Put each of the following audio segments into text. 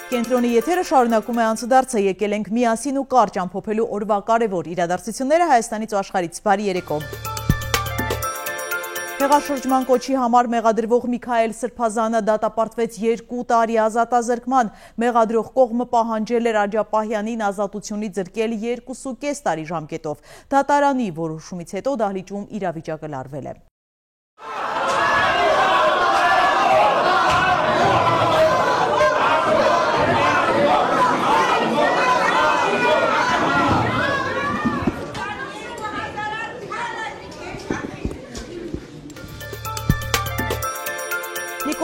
Կենտրոնի եթերը շարունակում է անցուդարձը, եկել ենք միասին ու կարճ ամփոփելու օրվա կարևոր իրադարձությունները Հայաստանից ու աշխարհից։ Բարի երեկո։ Հեղաշրջման կոչի համար մեղադրվող Միքայել Սրբազանը դատապարտվեց 2 տարի ազատազրկման։ Մեղադրող կողմը պահանջել էր Աջապահյանին ազատությունից զրկել 2.5 տարի ժամկետով։ Դատարանի որոշումից հետո դահլիճում իրավիճակը լարվել է։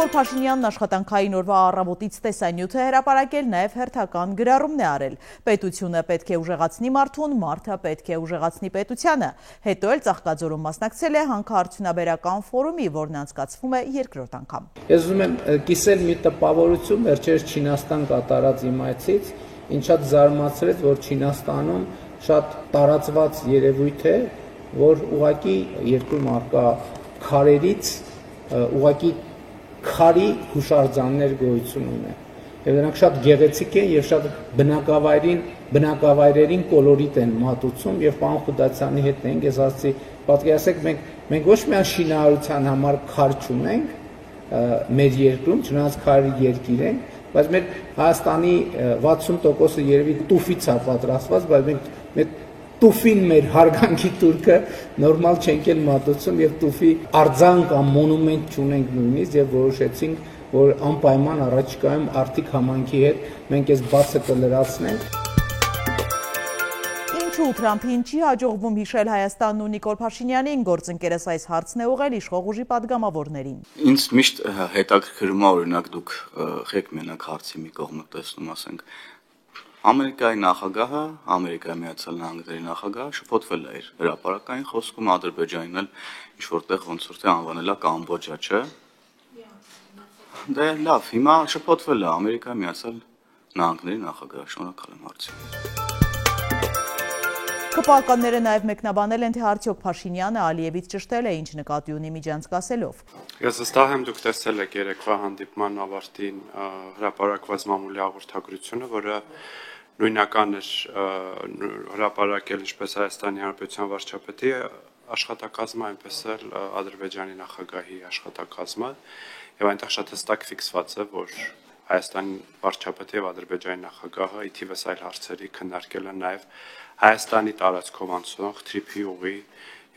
Նիկոլ Փաշինյանն աշխատանքային օրվա առավոտից տեսանյութ է հրապարակել, նաև հերթական գրառումն է արել։ Պետությունը պետք է ուժեղացնի մարդուն, մարդը պետք է ուժեղացնի պետությանը։ Հետո էլ Ծաղկաձորում մասնակցել է հանքարդյունաբերական ֆորումի, որն անցկացվում է երկրորդ անգամ։ Ես ուզում եմ կիսել մի տպավորություն վերջերս Չինաստան կատարած իմ այցից, ինձ շատ զարմացրեց, որ Չինաստանում շատ տարածված երևույթ է, որ ուղղակի երկրում առկա քարերից ուղղակի քարի հուշարձաններ գոյություն ունեն։ Եվ դրանք շատ գեղեցիկ են եւ շատ բնակավայրերին կոլորիտ են մատուցում եւ պարոն Խուդացյանի հետ ենք, ես ասացի, պատկերացեք մենք ոչ միայն շինարարության համար քար չունենք մեր երկրում, չնայած քարի երկիր ենք, բայց մեր Հայաստանի 60%-ը երևի տուֆից է պատրաստված, բայց մենք տուֆին մեր հարգանքի турքը նորմալ չենք էլ մատուցում եւ տուֆի արձան կամ մոնումենտ չունենք նույնիսկ եւ որոշեցինք, որ անպայման առաջիկայում Արթիկ համայնքի հետ մենք այս բացը կլրացնենք։ Ինչու Թրամփին չի հաջողվում հիշել Հայաստանն ու Նիկոլ Փաշինյանին, գործընկերս այս հարցն է ուղղել իշխող ուժի падգամավորներին։ Ինձ միշտ հետաքրքրում է, օրինակ դուք ղեկ մենակ հարցի մի կողմը տեսնում, ասենք Ամերիկայի նախագահը, Ամերիկայի Միացյալ Նահանգների նախագահը շփոթվել է իր հրապարակային խոսքում Ադրբեջանին էլ ինչ-որտեղ ոնց որ թե անվանել է Կամբոջա, չէ։ Դե լավ, հիմա շփոթվել է Ամերիկայի Միացյալ Նահանգների նախագահը, շնորհակալ եմ հարցին։ ԿՊԱ-ականները նաև մեկնաբանել են, թե արդյոք Փաշինյանը Ալիևից ճշտել է, ինչ նկատի ունի միջանցք ասելով։ Ես վստահ եմ, դուք տեսել եք երեկվա հանդիպման ավարտին հրապարակված մամուլի հաղորդագրությունը, որը նույնական էր հրապարակել ինչպես Հայաստանի Հանրապետության վարչապետի աշխատակազմը, այնպես էլ Ադրբեջանի նախագահի աշխատակազմը, եւ այնտեղ շատ հստակ ֆիքսված է, որ Հայաստանի վարչապետի եւ Ադրբեջանի նախագահը ի թիվս այլ հարցերի քննարկել են նաեւ Հայաստանի տարածքով անցնող թրիփի ուղի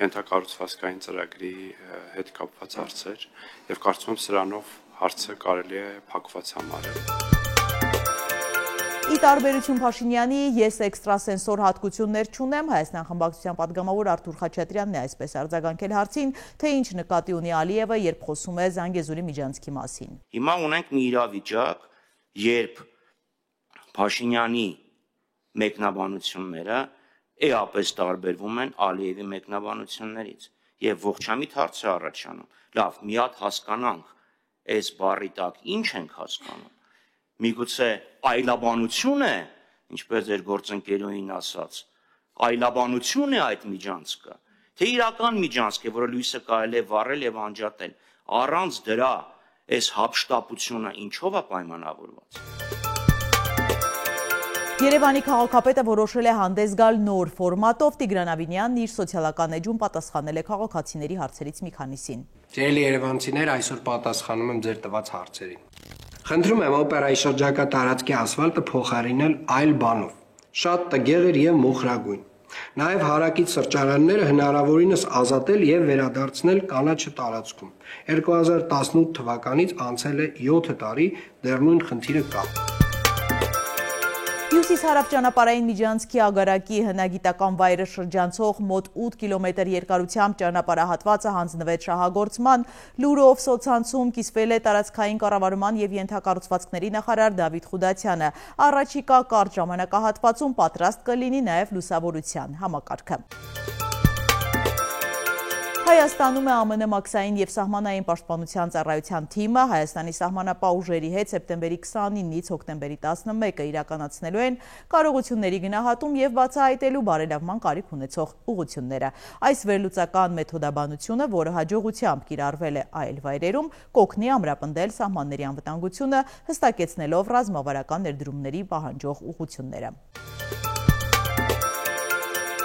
ենթակառուցվածքային ծրագրի հետ կապված հարցեր եւ կարծում եմ սրանով հարցը կարելի է փակված համարել։ Ի տարբերություն Փաշինյանի, ես էքստրասենսոր հատկություններ չունեմ, Հայաստան խմբակցության падգամավոր Արթուր Խաչատրյանն է այսպես արձագանքել հարցին, թե ինչ նկատի ունի Ալիևը, երբ խոսում է Զանգեզուրի միջանցքի մասին։ Հիմա ունենք մի իրավիճակ, երբ Փաշինյանի մեկնաբանությունները էապես տարբերվում են Ալիևի մեկնաբանություններից եւ ողջամիտ հարց է առաջանում։ Լավ, մի հատ հասկանանք, այս բառի տակ ինչ ենք հասկանում։ Միգուցե այլաբանություն է, ինչպես ձեր գործընկերուհին ասաց, այլաբանություն է այդ միջանցքը, թե իրական միջանցք է, որը լույսը կարելի է վառել եւ անջատել։ Առանց դրա այս հափշտապությունը ինչով է պայմանավորված։ Երևանի քաղաքապետը որոշել է հանդես գալ նոր ֆորմատով, Տիգրան Ավինյանն իր սոցիալական էջում պատասխանել է քաղաքացիների հարցերից մի քանիսին։ Սիրելի երևանցիներ, այսօր պատասխանում եմ ձեր տված հարցերին։ Խնդրում եմ օպերայի շրջակա տարածքի ասֆալտը փոխարինել այլ բանով։ Շատ տգեղ էր եւ մոխրագույն։ Նաեւ հարակից սրճարանները հնարավորինս ազատել եւ վերադարձնել կանաչը տարածքում։ 2018 թվականից անցել է 7 տարի, դեռ նույն խնդիրը կա։ Հյուսիս-հարավ ճանապարհային միջանցքի Ագարակի հնագիտական վայրը շրջանցող մոտ 8 կիլոմետր երկարությամբ ճանապարհահատվածը հանձնվեց շահագործման, լուրով սոցցանցում կիսվել է տարածքային կառավարման եւ ենթակառուցվածքների նախարար Դավիթ Խուդացյանը։ Առաջիկա կարճ ժամանակահատվածում պատրաստ կլինի նաեւ լուսավորության համակարգը։ Հայաստանում է ԱՄՆ մաքսային և սահմանային պաշտպանության ծառայության թիմը Հայաստանի սահմանապահ ուժերի հետ սեպտեմբերի 29-ից հոկտեմբերի 11-ը իրականացնելու են կարողությունների գնահատում և բացահայտելու բարելավման կարիք ունեցող ուղղությունները։ Այս վերլուծական մեթոդաբանությունը, որը հաջողությամբ կիրառվել է այլ վայրերում, կօգնի ամրապնդել սահմանների անվտանգությունը, հստակեցնելով ռազմավարական ներդրումների պահանջող ուղղությունները։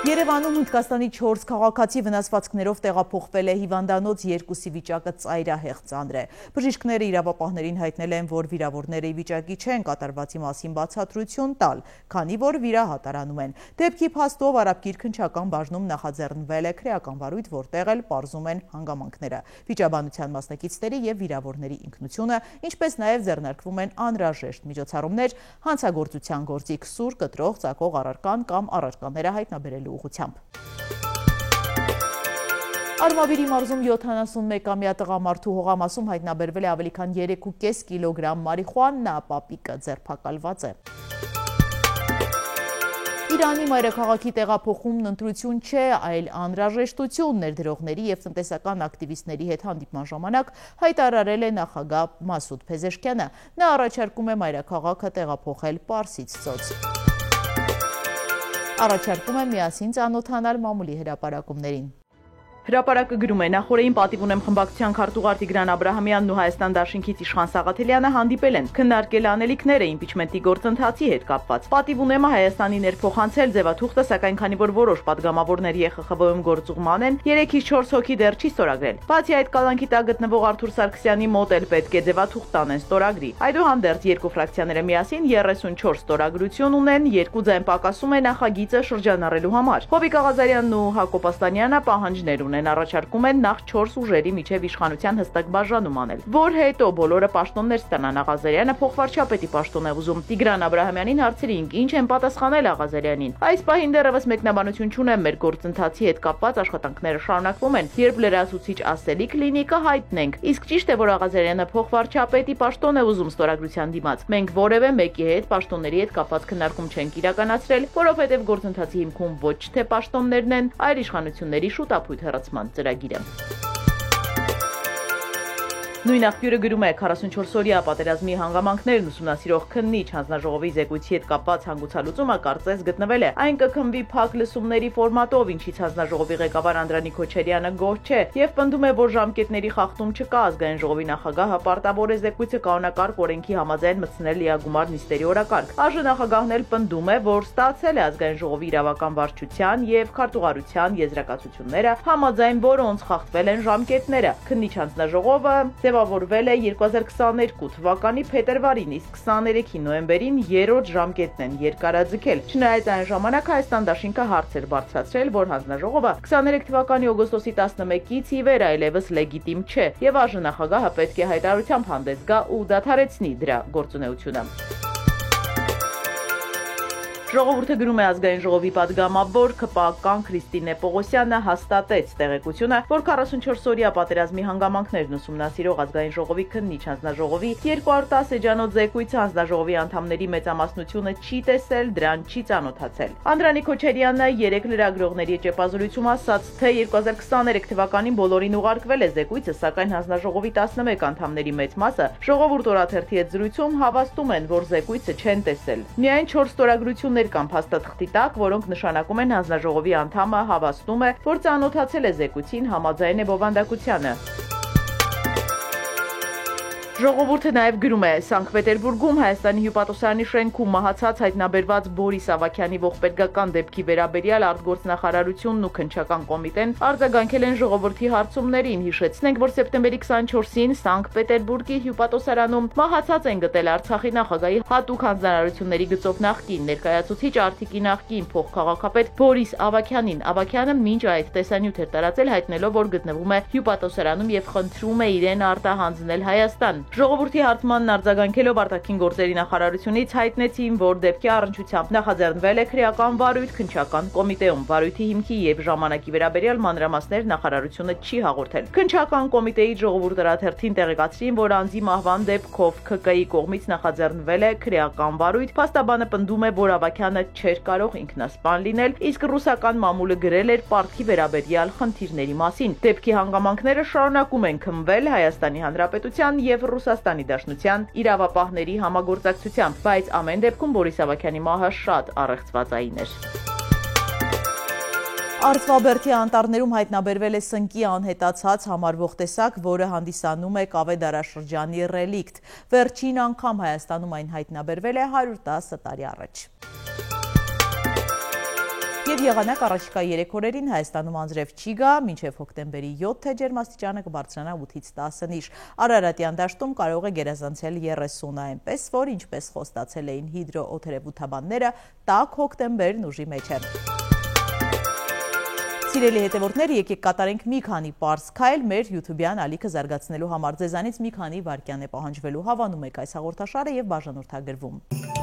Երևանում Հնդկաստանի 4 քաղաքացի վնասվածքներով տեղափոխվել է հիվանդանոց 2-ի վիճակը ծայրահեղ ծանր է։ Բժիշկները իրավապահներին հայտնել են, որ վիրավորները ի վիճակի չեն կատարվածի մասին բացատրություն տալ, քանի որ վիրահատարանում են։ Դեպքի փաստով Արաբ գիրքնչական բաժնում նախաձեռնվել է քրեական վարույթ, որտեղ էլ պարզում են հանգամանքները։ Վիճաբանության մասնակիցների և վիրավորների ինքնությունը, ինչպես նաև ձեռնարկվում են անհրաժեշտ միջոցառումներ հանցագործության գործիք սուր, կտրող, ծակող առարկան կամ առարկաները հայտնաբերելու ուղղությամբ։ Արմավիրի մարզում 71-ամյա տղամարդու հողամասում հայտնաբերվել է ավելի քան 3,5 կիլոգրամ մարիխուանա, պապիկը ձերբակալված է։ Իրանի մայրաքաղաքի տեղափոխումն ընտրություն չէ, այլ անհրաժեշտություն, ներդրողների և տնտեսական ակտիվիստների հետ հանդիպման ժամանակ հայտարարել է նախագահ Մասուդ Փեզեշքյանը։ Նա առաջարկում է մայրաքաղաքը տեղափոխել Պարսից ծոց։ Առաջարկում է միասին ծանոթանալ մամուլի հրապարակումներին։ Հրապարակը գրում է. նախորդին պատիվ ունեմ խմբակցության քարտուղար Տիգրան Աբրահամյանն ու Հայաստան Դաշինքից Իշխան Սաղաթելյանը հանդիպել են, քննարկել անելիքները իմպիչմենտի գործընթացի հետ կապված։ Պատիվ ունեմը Հայաստանի ներփոխանցել ձևաթուղթը, սակայն քանի որ որոշ падգամավորներ ԵԽԽՎ-ում գործուղման են, 3-ից 4 հոգի դեռ չի ստորագրել։ Բացի այդ, կալանքի տակ գտնվող Արթուր Սարգսյանի մոտ էլ պետք է ձևաթուղթ տանեն ստորագրի։ Այդուհանդերձ երկու ֆրակցիաները միասին 34 ստորագրություն ունեն, 2 ձայն պակասում է նախագիծը շրջանառելու համար։ Հովիկ Աղազարյանն ու Հակոբ Աստանյանը պահանջներ ունեն, առաջարկում են նախ 4 ուժերի միջև իշխանության հստակ բաժանում անել, որ հետո բոլորը պաշտոններ ստանան։ Աղազարյանը փոխվարչապետի պաշտոն է ուզում։ Տիգրան Աբրահամյանին հարցրին, ինչ են պատասխանել Աղազարյանին։ Այս պահին դեռևս մեկնաբանություն չունեմ, մեր գործընթացի հետ կապված աշխատանքները շարունակվում են, երբ լրացուցիչ ասելիք լինի կհայտնենք։ Իսկ ճիշտ է, որ Աղազարյանը փոխվարչապետի պաշտոն է ուզում ստորագրության դիմաց։ Մենք որևէ մեկի հետ պաշտոնների հետ կապված քննարկում չենք իրականացրել, որովհետև գործընթացի հիմքում ոչ թե պաշտոններն են, այլ իշխանությունների շուտապույտ հեռացման ծրագիրը։ Նույն աղբյուրը գրում է 44-օրյա պատերազմի հանգամանքներն ուսումնասիրող քննիչ հանձնաժողովի զեկույցի հետ կապված հանգուցալուծումը կարծես գտնվել է։ Այն կքննվի փակ լսումների ֆորմատով, ինչից հանձնաժողովի ղեկավար Անդրանիկ Քոչարյանը գոհ չէ եւ պնդում է, որ ժամկետների խախտում չկա։ Ազգային ժողովի նախագահը պարտավոր է զեկույցը կանոնակարգ օրենքի համաձայն մտցնել լիագումար նիստերի օրակարգ։ ԱԺ նախագահն էլ պնդում է, որ ստացել է Ազգային ժողովի իրավական վարչության եւ քարտուղարության եզրակացությունները, համաձայն որոնց խախտվել են ժամկետները։ Քննիչ հանձնաժողովը ձևավորվել է 2022 թվականի փետրվարին, իսկ 23 նոյեմբերին 3-րդ ժամկետն են երկարաձգել։ Չնայած այն ժամանակ Հայաստան Դաշինքը հարց էր բարձրացրել, որ հանձնաժողովը 23 թվականի օգոստոսի 11-ից ի վեր այլևս լեգիտիմ չէ, եւ ԱԺ նախագահը պետք է հայտարարությամբ հանդես գա ու դադարեցնի դրա գործունեությունը։ Ժողովուրդը գրում է Ազգային ժողովի падգամավոր ՔՊԱ-կան Քրիստինե Պողոսյանը հաստատեց տեղեկությունը, որ 44-օրյա պատերազմի հանգամանքներն ուսումնասիրող Ազգային ժողովի քննիչ հանձնաժողովի 210 էջանոց զեկույցը հանձնաժողովի անդամների մեծամասնությունը չի տեսել, դրան չի ծանոթացել։ Անդրանիկ Քոչարյանը 3 լրագրողների ճեպազորույցում ասաց, թե 2023 թվականին բոլորին ուղարկվել է զեկույցը, սակայն հանձնաժողովի 11 անդամների մեծ մասը Ժողովուրդ օրաթերթի հետ զրույցում հավաստում են, որ զեկույցը չեն տեսել։ Միայն 4 ստորագրություններ կամ փաստաթղթի տակ, որոնք նշանակում են հանձնաժողովի անդամը հավաստում է, որ ծանոթացել է զեկույցին, համաձայն է բովանդակությանը։ Ժողովուրդը նաև գրում է. Սանկտ Պետերբուրգում Հայաստանի հյուպատոսարանի շենքում մահացած հայտնաբերված Բորիս Ավագյանի ողբերգական դեպքի վերաբերյալ արտգործնախարարությունն ու քննչական կոմիտեն արձագանքել են ժողովրդի հարցումներին։ Հիշեցնենք, որ սեպտեմբերի 24-ին Սանկտ Պետերբուրգի հյուպատոսարանում մահացած են գտել Արցախի նախագահի հատուկ հանձնարարությունների գծով նախկին ներկայացուցիչ Արթիկի նախկին փոխքաղաքապետ Բորիս Ավագյանին։ Ավագյանը մինչ այդ տեսանյութ էր տարածել, հայտնելով, որ գտնվում է հյուպատոսարանում եւ խնդրում է իրեն արտահանձնել Հայաստան։ Ժողովրդի հարցմանն արձագանքելով արտաքին գործերի նախարարությունից հայտնեցին, որ դեպքի առնչությամբ նախաձեռնվել է քրեական վարույթ քննչական կոմիտեում։ Վարույթի հիմքի եւ ժամանակի վերաբերյալ մանրամասներ նախարարությունը չի հաղորդել։ Քննչական կոմիտեի ժողովուրդ հրաթերթին տեղեկացրին, որ անձի մահվան դեպքով ՔԿ-ի կողմից նախաձեռնվել է քրեական վարույթ։ Փաստաբանը պնդում է, որ Ավագյանը չէր կարող ինքնասպան լինել, իսկ ռուսական մամուլը գրել էր պարտքի վերաբերյալ խնդիրների մասին։ Դեպքի հանգամանքները շարունակում են քննվել Հայաստանի Հանրապետության եւ Ռուսաստանի Դաշնության իրավապահների համագործակցությամբ, բայց ամեն դեպքում Բորիս Ավագյանի մահը շատ առեղծվածային էր։ Արծվաբերդի անտառներում հայտնաբերվել է սնկի անհետացած համարվող տեսակ, որը հանդիսանում է կավե դարաշրջանի ռելիկտ։ Վերջին անգամ Հայաստանում այն հայտնաբերվել է 110 տարի առաջ։ Եվ եղանակ առաջիկա 3 օրերին Հայաստանում անձրև չի գա, մինչև հոկտեմբերի 7-ը ջերմաստիճանը կբարձրանա 8-ից 10 նիշ։ Արարատյան դաշտում կարող է գերազանցել 30-ը, այնպես որ ինչպես խոստացել էին հիդրոօթերևութաբանները, տաք հոկտեմբերն ուժի մեջ է։ Սիրելի հետևորդներ, եկեք կատարենք մի քանի պարզ քայլ մեր YouTube-յան ալիքը զարգացնելու համար։ Ձեզանից մի քանի վայրկյան է պահանջվելու, հավանում եք այս հաղորդաշարը եւ բաժանորդագրվում։